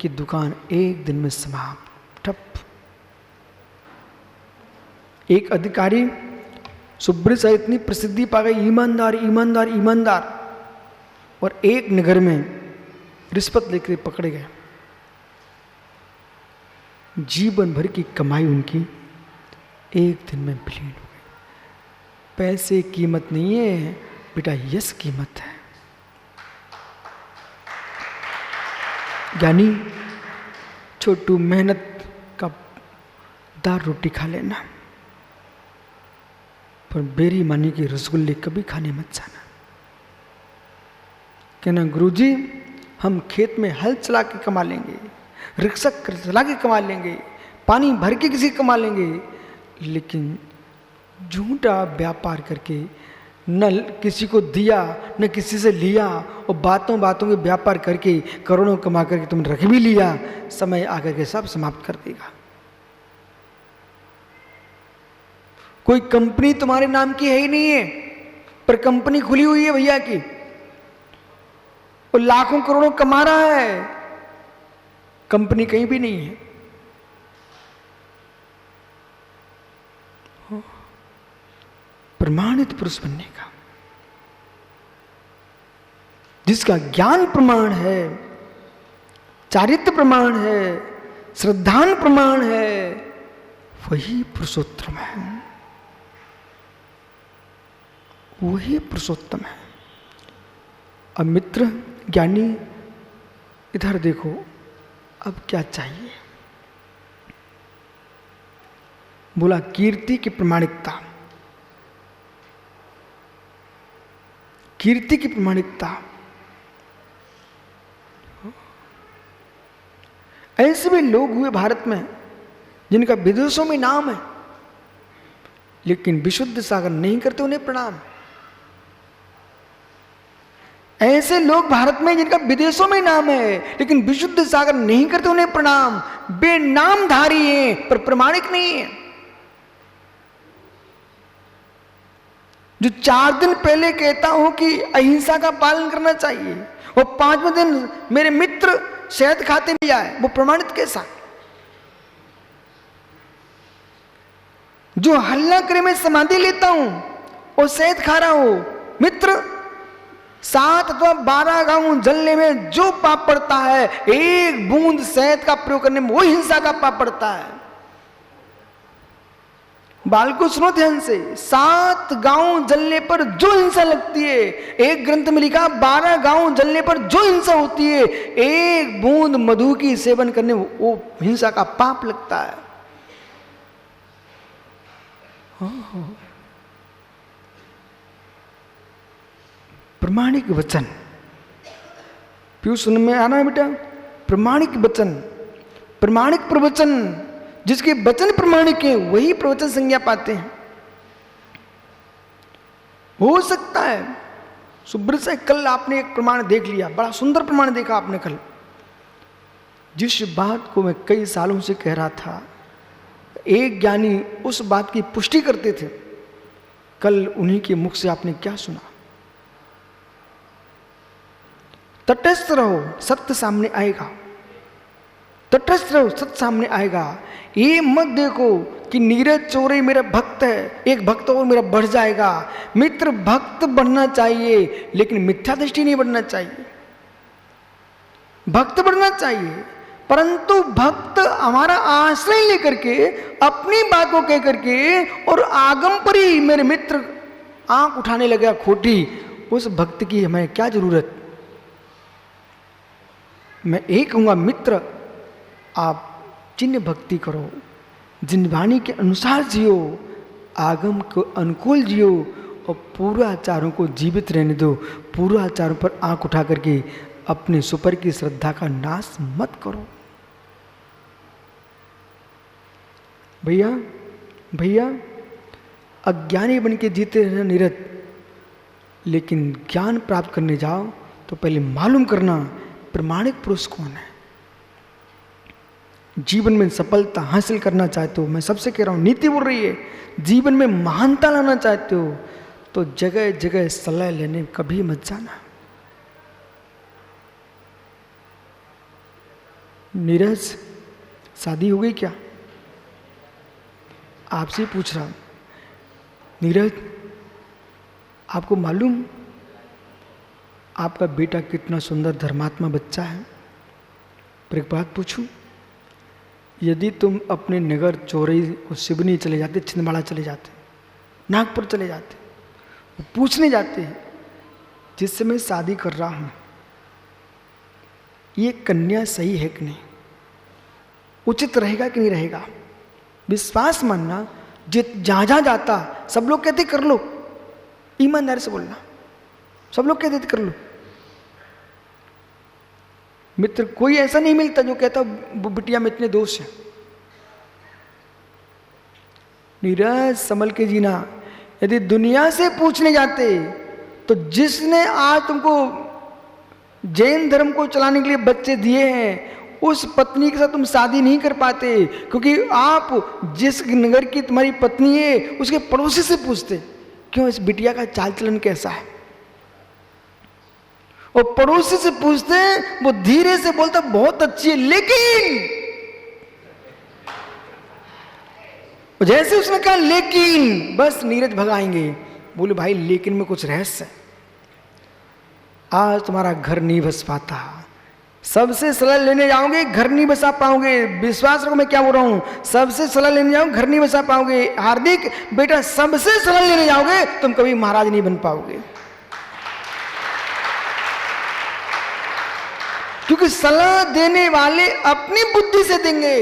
उनकी दुकान एक दिन में समाप्त, ठप। एक अधिकारी सुब्री से इतनी प्रसिद्धि पा गई, ईमानदार ईमानदार ईमानदार, और एक नगर में रिश्वत लेकर पकड़े गए। जीवन भर की कमाई उनकी एक दिन में विलीन हो गई। पैसे कीमत नहीं है बेटा, यश कीमत है। यानी छोटू मेहनत का दाल रोटी खा लेना, पर बेरी मानी की रसगुल्ले कभी खाने मत जाना। कहना गुरुजी हम खेत में हल चला के कमा लेंगे, रिक्शा चला के कमा लेंगे, पानी भर के किसी कमा लेंगे, लेकिन झूठा व्यापार करके न किसी को दिया न किसी से लिया, और बातों बातों के व्यापार करके करोड़ों कमा करके तुमने रख भी लिया, समय आकर के सब समाप्त कर देगा। कोई कंपनी तुम्हारे नाम की है ही नहीं है, पर कंपनी खुली हुई है भैया की, वो लाखों करोड़ों कमा रहा है, कंपनी कहीं भी नहीं है। प्रमाणित पुरुष बनने का, जिसका ज्ञान प्रमाण है, चारित्र प्रमाण है, श्रद्धान प्रमाण है, वही पुरुषोत्तम है, वही पुरुषोत्तम है। अब मित्र ज्ञानी इधर देखो, अब क्या चाहिए? बोला कीर्ति की प्रमाणिकता, कीर्ति की प्रमाणिकता। ऐसे भी लोग हुए भारत में जिनका विदेशों में नाम है, लेकिन विशुद्ध सागर नहीं करते उन्हें प्रणाम। ऐसे लोग भारत में जिनका विदेशों में नाम है, लेकिन विशुद्ध सागर नहीं करते उन्हें प्रणाम। बेनामधारी हैं पर प्रमाणिक नहीं है। जो 4 दिन पहले कहता हूं कि अहिंसा का पालन करना चाहिए, वो 5वें दिन मेरे मित्र शहद खाते भी आए, वो प्रमाणित कैसा? जो हल्ला करे मैं समाधि लेता हूं और शहद खा रहा हूं, मित्र 7 अथवा 12 गांव जलने में जो पाप पड़ता है, 1 बूंद शहद का प्रयोग करने में वो हिंसा का पाप पड़ता है। बालको सुनो ध्यान से, 7 गांव जलने पर जो हिंसा लगती है, एक ग्रंथ में लिखा 12 गांव जलने पर जो हिंसा होती है, 1 बूंद मधु की सेवन करने में वो हिंसा का पाप लगता है। प्रमाणिक वचन, प्यू सुन में आना है बेटा, प्रमाणिक वचन, प्रमाणिक प्रवचन, जिसके वचन प्रमाणिक है वही प्रवचन संज्ञा पाते हैं। हो सकता है सुब्रत से कल आपने एक प्रमाण देख लिया, बड़ा सुंदर प्रमाण देखा आपने कल, जिस बात को मैं कई सालों से कह रहा था, एक ज्ञानी उस बात की पुष्टि करते थे, कल उन्हीं के मुख से आपने क्या सुना। तटस्थ रहो, सत्य सामने आएगा। तटस्थ रहो, सत्य सामने आएगा। ये मत देखो कि नीरज चौरे मेरा भक्त है, एक भक्त और मेरा बढ़ जाएगा। मित्र भक्त बढ़ना चाहिए, लेकिन मिथ्या दृष्टि नहीं बढ़ना चाहिए। भक्त बढ़ना चाहिए, परंतु भक्त हमारा आश्रय लेकर के, अपनी बात को कह करके और आगम पर ही मेरे मित्र आंख उठाने लगा खोटी, उस भक्त की हमें क्या जरूरत। मैं एक कहूंगा, मित्र आप चिन्ह भक्ति करो, जिनवाणी के अनुसार जियो, आगम को अनुकूल जियो, और पूर्वाचारों को जीवित रहने दो। पूर्वाचारों पर आंख उठा करके अपने सुपर की श्रद्धा का नाश मत करो। भैया भैया अज्ञानी बन के जीते रहना निरत, लेकिन ज्ञान प्राप्त करने जाओ तो पहले मालूम करना प्रमाणिक पुरुष कौन है। जीवन में सफलता हासिल करना चाहते हो, मैं सबसे कह रहा हूं, नीति बोल रही है, जीवन में महानता लाना चाहते हो तो जगह जगह सलाह लेने कभी मत जाना। नीरज शादी हो गई क्या? आपसे पूछ रहा हूं। नीरज आपको मालूम आपका बेटा कितना सुंदर धर्मात्मा बच्चा है? पर एक बात पूछूं, यदि तुम अपने नगर चौरई और सिवनी चले जाते, छिंदवाड़ा चले जाते, नागपुर चले जाते, पूछने जाते जिससे मैं शादी कर रहा हूं ये कन्या सही है कि नहीं, उचित रहेगा कि नहीं रहेगा, विश्वास मानना जहां जहां जाता सब लोग कहते कर लो, ईमानदारी से बोलना, सब लोग कहते कर लो। मित्र कोई ऐसा नहीं मिलता जो कहता बिटिया में इतने दोष हैं। नीरज संभल के जीना। यदि दुनिया से पूछने जाते तो जिसने आज तुमको जैन धर्म को चलाने के लिए बच्चे दिए हैं उस पत्नी के साथ तुम शादी नहीं कर पाते, क्योंकि आप जिस नगर की तुम्हारी पत्नी है उसके पड़ोसी से पूछते क्यों इस बिटिया का चाल चलन कैसा है, और पड़ोसी से पूछते वो धीरे से बोलता बहुत अच्छी है, लेकिन जैसे उसने कहा लेकिन बस नीरज भगाएंगे। बोले भाई लेकिन में कुछ रहस्य है, आज तुम्हारा घर नहीं बस पाता, सबसे सलाह लेने जाओगे घर नहीं बसा पाओगे, विश्वास रखो मैं क्या बोल रहा हूं, सबसे सलाह लेने जाओगे घर नहीं बसा पाओगे। हार्दिक बेटा सबसे सलाह लेने जाओगे तुम कभी महाराज नहीं बन पाओगे, क्योंकि सलाह देने वाले अपनी बुद्धि से देंगे।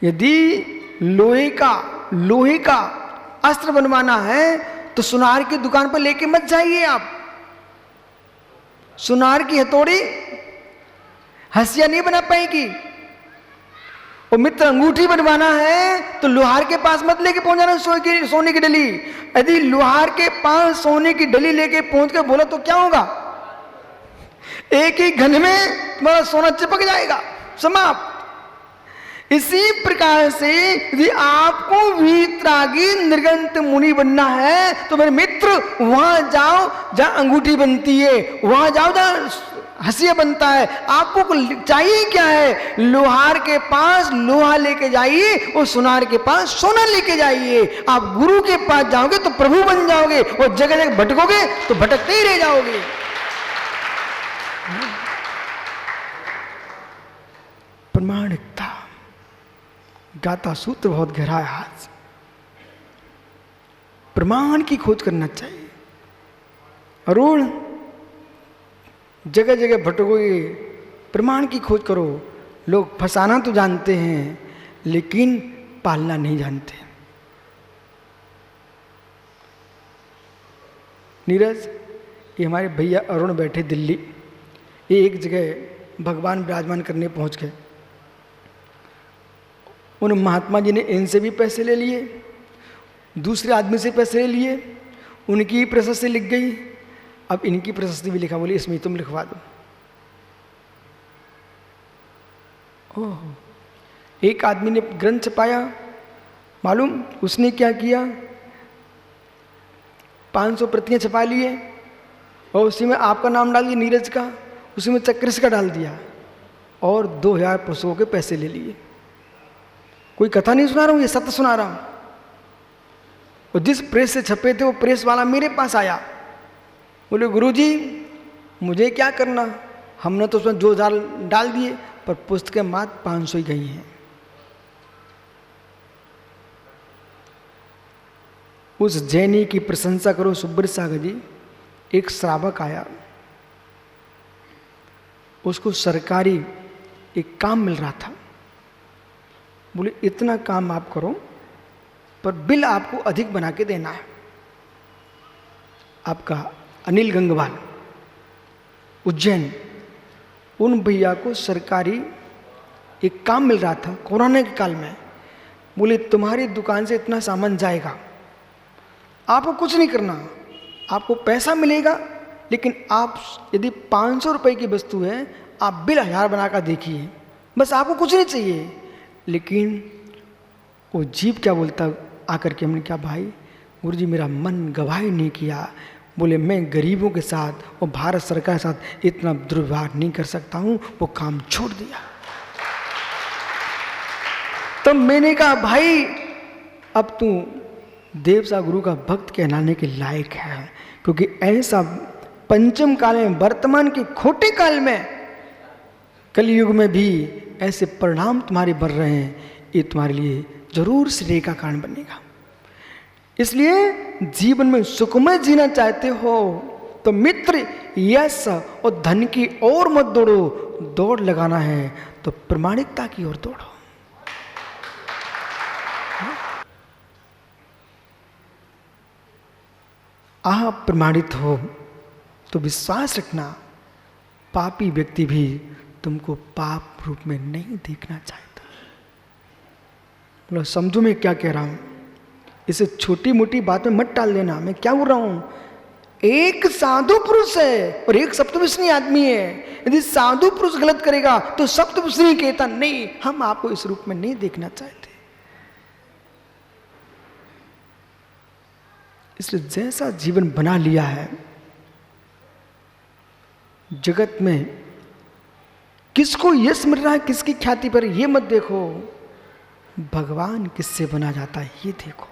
यदि लोहे का अस्त्र बनवाना है तो सुनार की दुकान पर लेके मत जाइए आप। सुनार की हथौड़ी हंसिया नहीं बना पाएगी। और मित्र अंगूठी बनवाना है तो लोहार के पास मत लेके पहुंच जाना सोने की डली। यदि लोहार के पास सोने की डली लेके पहुंच कर बोला तो क्या होगा, एक ही घन में तुम्हारा सोना चिपक जाएगा, समाप्त। इसी प्रकार से यदि आपको वीतरागी निर्गंत मुनि बनना है तो मेरे मित्र वहां जाओ जहां अंगूठी बनती है, वहां जाओ जहां हंसिया बनता है। आपको चाहिए क्या है, लोहार के पास लोहा लेके जाइए और सुनार के पास सोना लेके जाइए। आप गुरु के पास जाओगे तो प्रभु बन जाओगे, और जगह जगह भटकोगे तो भटकते ही रह जाओगे। प्रमाणिकता गाथा सूत्र बहुत गहरा है। आज प्रमाण की खोज करना चाहिए। अरुण जगह जगह भटकोगे, प्रमाण की खोज करो। लोग फंसाना तो जानते हैं लेकिन पालना नहीं जानते। नीरज ये हमारे भैया अरुण बैठे दिल्ली, ये एक जगह भगवान विराजमान करने पहुंच गए। उन महात्मा जी ने इनसे भी पैसे ले लिए, दूसरे आदमी से पैसे ले लिए, उनकी प्रशस्ति लिख गई, अब इनकी प्रशस्ति भी लिखा। बोले इसमें तुम लिखवा दो। ओह एक आदमी ने ग्रंथ छपाया, मालूम उसने क्या किया, 500 प्रतियां छपा लिए और उसी में आपका नाम डाल दिया नीरज का, उसी में चक्रिस का डाल दिया और 2000 पुस्तकों के पैसे ले लिए। कोई कथा नहीं सुना रहा हूं, ये सत्य सुना रहा हूं। और जिस प्रेस से छपे थे वो प्रेस वाला मेरे पास आया, बोले गुरुजी मुझे क्या करना, हमने तो उसमें 2000 डाल दिए पर पुस्तकें मात्र 500 ही गई हैं। उस जैनी की प्रशंसा करो सुब्रत सागर जी। एक श्रावक आया, उसको सरकारी एक काम मिल रहा था। बोले इतना काम आप करो पर बिल आपको अधिक बना के देना है। आपका अनिल गंगवाल उज्जैन, उन भैया को सरकारी एक काम मिल रहा था कोरोना के काल में। बोले तुम्हारी दुकान से इतना सामान जाएगा, आपको कुछ नहीं करना, आपको पैसा मिलेगा, लेकिन आप यदि 500 रुपए की वस्तु है आप बिल 1000 बनाकर देखिए, बस आपको कुछ नहीं चाहिए। लेकिन वो जीव क्या बोलता आकर के, हमने क्या भाई गुरुजी मेरा मन गवाही नहीं किया, बोले मैं गरीबों के साथ और भारत सरकार के साथ इतना दुर्व्यवहार नहीं कर सकता हूं, वो काम छोड़ दिया। तब मैंने कहा भाई अब तू देवसा गुरु का भक्त कहलाने के लायक है, क्योंकि ऐसा पंचम काल में, वर्तमान के खोटे काल में, कलयुग में भी ऐसे परिणाम तुम्हारे बन रहे हैं, ये तुम्हारे लिए जरूर श्रेय का कारण बनेगा। इसलिए जीवन में सुखमय जीना चाहते हो तो मित्र यश और धन की ओर मत दौड़ो, दौड़ लगाना है तो प्रामाणिकता की ओर दौड़ो। आप प्रमाणित हो तो विश्वास रखना, पापी व्यक्ति भी तुमको पाप रूप में नहीं देखना चाहता। बोलो समझो मैं क्या कह रहा हूं, इसे छोटी मोटी बात में मत टाल देना। मैं क्या बोल रहा हूं, एक साधु पुरुष है और एक सप्तविष्णी आदमी है। यदि साधु पुरुष गलत करेगा तो सप्तविष्णी कहता नहीं, हम आपको इस रूप में नहीं देखना चाहते। इसलिए जैसा जीवन बना लिया है जगत में, किसको यश मिल रहा है, किसकी ख्याति पर, ये मत देखो, भगवान किससे बना जाता है ये देखो।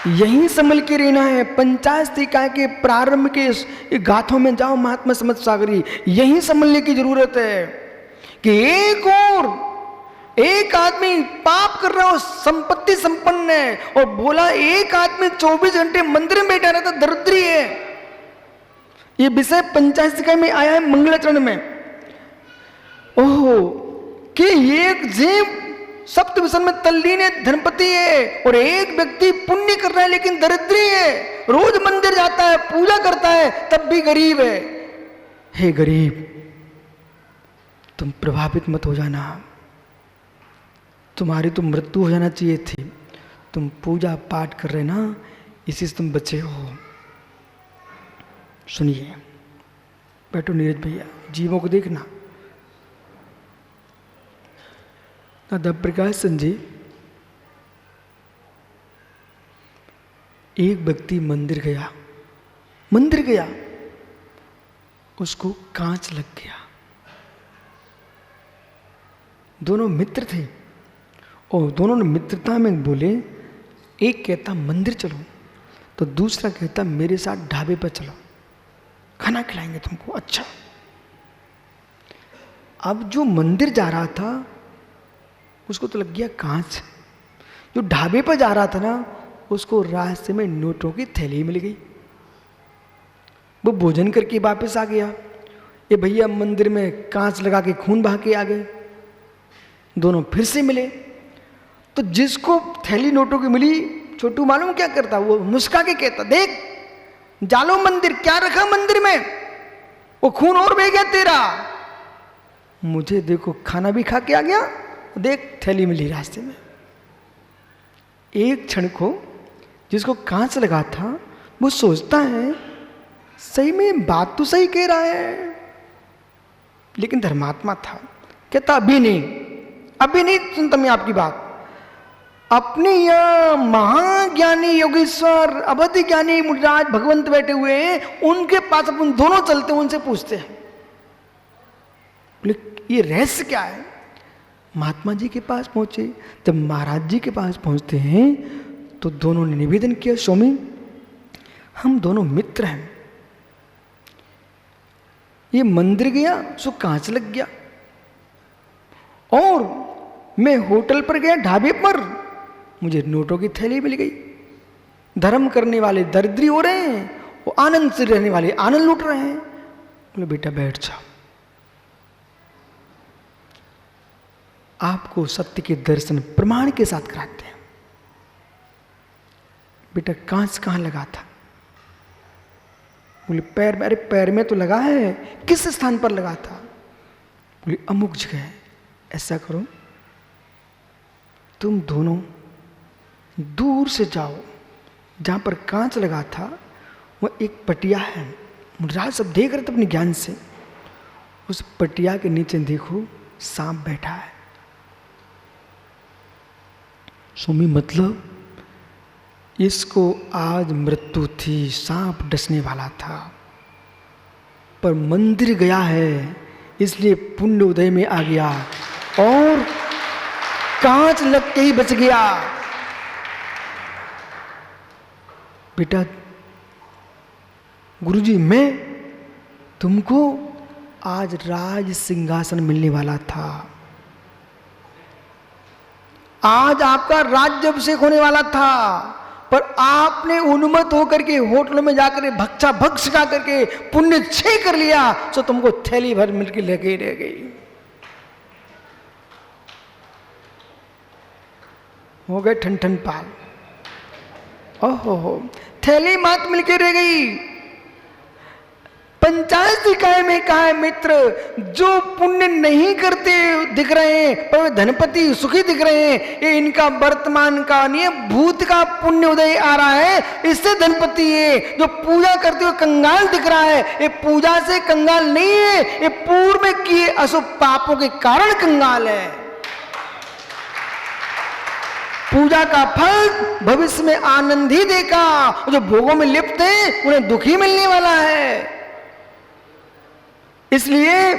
यहीं संभल के रहना है। पंचायत इकाई के प्रारंभ के गाथों में जाओ, महात्मा समर्थ सागरी, यहीं संभलने की जरूरत है कि एक आदमी पाप कर रहा हो, संपत्ति संपन्न है, और बोला एक आदमी 24 घंटे मंदिर में बैठा रहता दरिद्री है। ये विषय पंचायत इकाई में आया है मंगलाचरण में। ओहो कि एक जीव सप्त विषय में तल्लीन है, धनपति है, और एक व्यक्ति पुण्य कर रहा है लेकिन दरिद्री है, रोज मंदिर जाता है, पूजा करता है, तब भी गरीब है। हे गरीब, तुम प्रभावित मत हो जाना, तुम्हारी तो मृत्यु हो जाना चाहिए थी। तुम पूजा पाठ कर रहे ना, इसी से तुम बचे हो। सुनिए, बैठो नीरज भैया, जीवों को देखना। दादा प्रकाश संजय, एक व्यक्ति मंदिर गया, उसको कांच लग गया। दोनों मित्र थे और दोनों ने मित्रता में बोले, एक कहता मंदिर चलो तो दूसरा कहता मेरे साथ ढाबे पर चलो, खाना खिलाएंगे तुमको। अच्छा, अब जो मंदिर जा रहा था उसको तो लग गया कांच, जो ढाबे पर जा रहा था ना उसको रास्ते में नोटों की थैली मिल गई। वो भोजन करके वापस आ गया, ये भैया मंदिर में कांच लगा के खून बहा के आ गए। दोनों फिर से मिले तो जिसको थैली नोटों की मिली, छोटू मालूम क्या करता, वो मुस्का के कहता, देख जालो मंदिर, क्या रखा मंदिर में, वो खून और बह गया तेरा। मुझे देखो खाना भी खा के आ गया, देख थैली मिली रास्ते में। एक क्षण को जिसको कांच लगा था वो सोचता है सही में बात तो सही कह रहा है, लेकिन धर्मात्मा था, कहता अभी नहीं सुनता मैं आपकी बात। अपने यहाँ महाज्ञानी योगेश्वर अवधि ज्ञानी मुनिराज भगवंत बैठे हुए हैं, उनके पास अपन दोनों चलते हैं, उनसे पूछते हैं ये रहस्य क्या है। महात्मा जी के पास पहुंचे, जब महाराज जी के पास पहुंचते हैं तो दोनों ने निवेदन किया, स्वामी हम दोनों मित्र हैं, ये मंदिर गया सो कांच लग गया, और मैं होटल पर गया, ढाबे पर, मुझे नोटों की थैली मिल गई। धर्म करने वाले दरिद्री हो रहे हैं, वो आनंद से रहने वाले आनंद लूट रहे हैं। बोले बेटा बैठ जाओ, आपको सत्य के दर्शन प्रमाण के साथ कराते हैं। बेटा कांच कहां लगा था? बोले पैर में। अरे पैर में तो लगा है, किस स्थान पर लगा था? बोले अमुक जगह। ऐसा करो तुम दोनों दूर से जाओ, जहां पर कांच लगा था वो एक पटिया है, मुनिराज सब देख रहे थे अपने ज्ञान से, उस पटिया के नीचे देखो सांप बैठा है। स्वामी मतलब इसको आज मृत्यु थी, सांप डसने वाला था, पर मंदिर गया है इसलिए पुण्य उदय में आ गया और कांच लग के ही बच गया। बेटा गुरुजी, मैं तुमको आज राज सिंहासन मिलने वाला था, आज आपका राज्याभिषेक होने वाला था, पर आपने उन्मत्त होकर के होटलों में जाकर भक्षा भक्ष खा करके पुण्य क्षय कर लिया, तो तुमको थैली भर मिलकर लेके रह गई। हो गए ठन ठन पाल। ओहो, थैली मात मिलके रह गई। पंचायत निकाय में कहा है मित्र, जो पुण्य नहीं करते दिख रहे हैं पर वे धनपति सुखी दिख रहे हैं, ये इनका वर्तमान का नहीं है, भूत का पुण्य उदय आ रहा है, इससे धनपति है। जो पूजा करते हुए कंगाल दिख रहा है, ये पूजा से कंगाल नहीं है, ये पूर्व में किए अशुभ पापों के कारण कंगाल है। पूजा का फल भविष्य में आनंद ही देगा, जो भोगों में लिप्त है उन्हें दुखी मिलने वाला है। इसलिए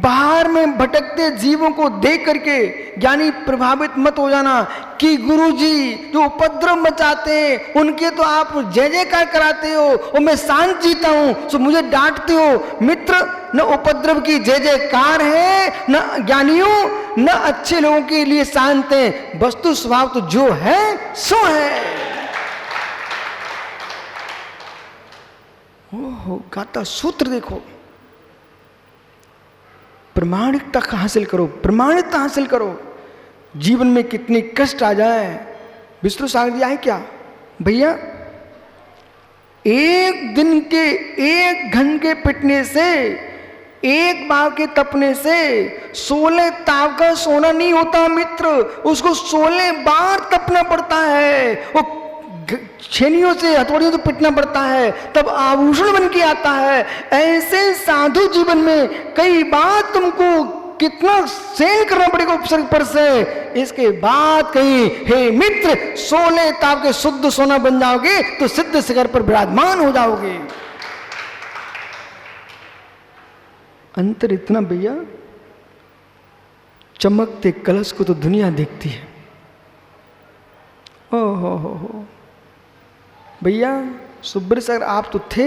बाहर में भटकते जीवों को देख करके ज्ञानी प्रभावित मत हो जाना कि गुरुजी जो उपद्रव मचाते हैं उनके तो आप जय जयकार कराते हो और मैं शांत जीता हूं, तो मुझे डांटते हो। मित्र, न उपद्रव की जय जयकार है, न ज्ञानियों न अच्छे लोगों के लिए शांत है। वस्तु स्वभाव तो जो है सो है। ओहो, गाता सूत्र देखो, प्रमाणिकता हासिल करो, प्रमाणिकता हासिल करो। जीवन में कितने कष्ट आ जाए, विष्णु सागर दिया है क्या भैया, एक दिन के 1 घंटे पिटने से, एक बार के तपने से 16 ताव का सोना नहीं होता मित्र, उसको 16 बार तपना पड़ता है, वो छेनियों से हथौड़ियों से पिटना पड़ता है, तब आभूषण बन के आता है। ऐसे साधु जीवन में कई बार तुमको कितना सहन करना पड़ेगा उपसर्ग पर से, इसके बाद कहीं हे मित्र 16 ताव के शुद्ध सोना बन जाओगे तो सिद्ध शिखर पर विराजमान हो जाओगे। अंतर इतना भैया, चमकते कलश को तो दुनिया देखती है। ओहो हो भैया, सुब्र सर आप तो थे,